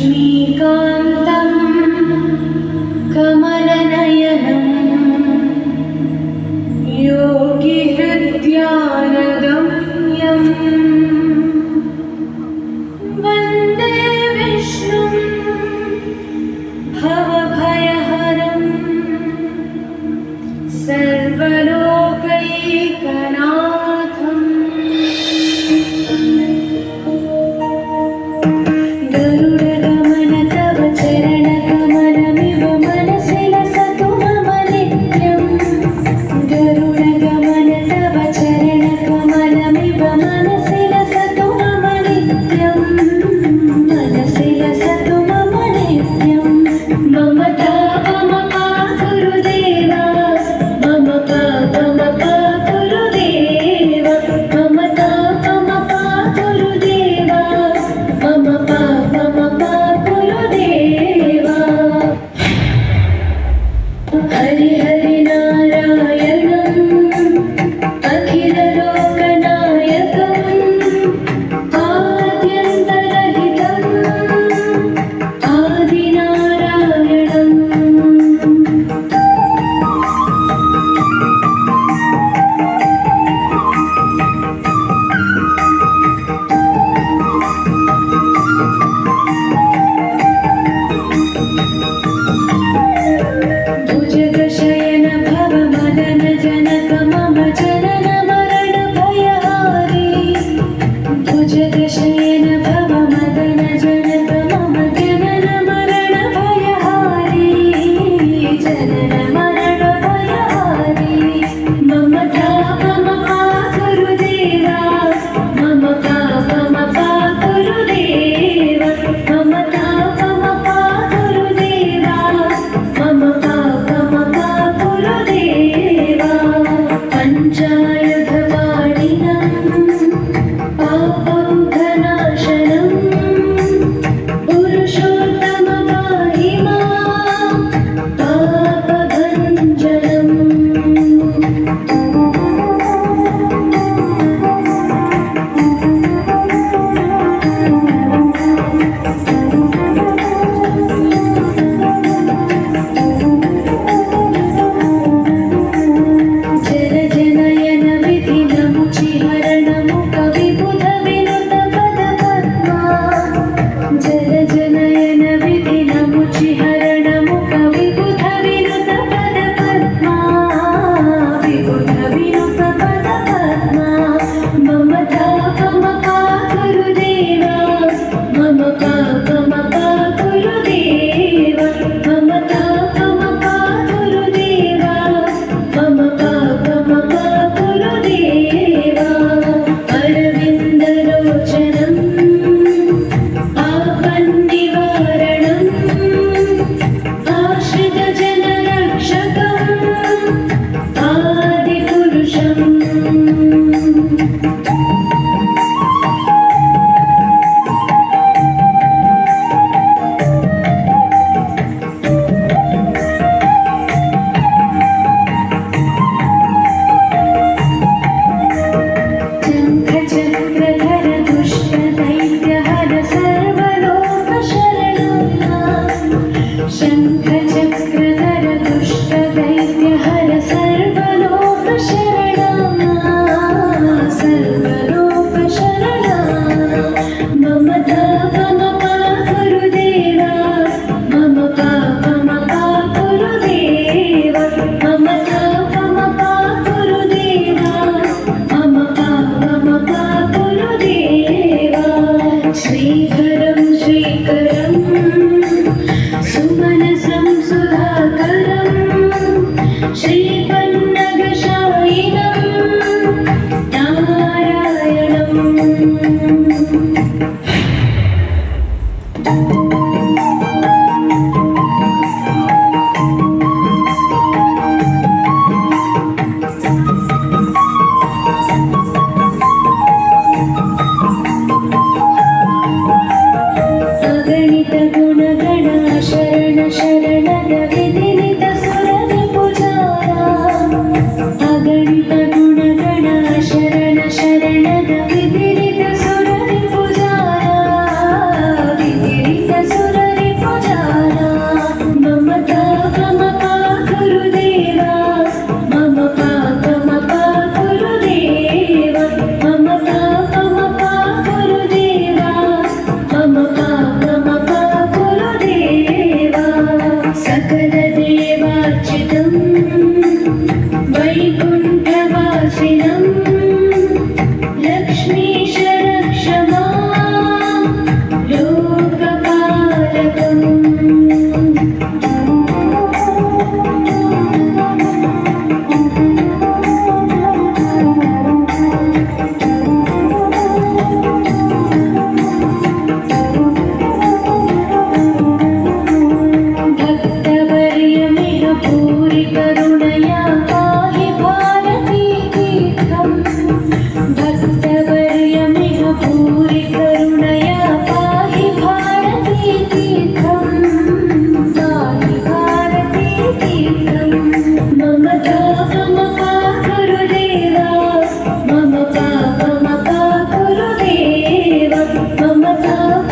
लक्ष्मीकान्तं कमलनयनं योगिहृद्यानगम्यं वन्दे विष्णुं भवभयहरं सर्वलोकैकनाथम्। गरुडगमन तव चरणकमलमिव मनसि लसतु मम नित्यं। गरुडगमन तव चरणकमलमिव मनसि लसतु मम नित्यं। मनसि लसतु मम नित्यं। मम तापमपा गुरुदेव, मम पापमपा गुरुदेव, मम तापमपा गुरुदेव, मम पापमपा गुरुदेव। हरि हरि नारायणं अखिललोकनायकम् आद्यन्तरहितम् आदिनारायणम्। भुजगशयन भव मदन जनक मम जनन मरण भयहारी। भुजगशयन भव मदन जनक मम जनन मरण भयहारी। जनन मरण भयहारी। मम तापमपा गुरुदेव, मम पापमपा गुरुदेव, मम तापमपा गुरुदेव, मम पापमपा गुरुदेव। पञ्चायुधपाणिनं पापौघनाशनं पुरुषोत्तमपाहि मां पापभञ्जनम्। जन जनयन विधिनमुचिहरणमु कविबुध विनुत पदपद्मा। जन जनयन विधिनमुचिहरणमु कविबुध विनुत पदपद्मा। विबुध विनुत पदपद्मा। मम तापमपा गुरुदेव, मम पापमपा गुरुदेव, मम तापमपा गुरुदेव, मम पापमपा गुरुदेव। अरविन्दलोचनं आपन्निवारणम् आश्रितजनरक्षकम् आदिपुरुषम्। शङ्खचक्रधर दुष्टदैत्यहर सर्वलोकशरणं। शङ्खचक्रधर दुष्टदैत्यहर सर्वलोकशरणं। सर्वलोकशरणं। मम तापमपा गुरुदेव, मम पापमपा गुरुदेव, मम तापमपा गुरुदेव, मम पापमपा गुरुदेव। श्रीकरं श्रीकरं सुमनसं सुधाकरं श्रीपन्नगशायिनं नारायणम्। ममता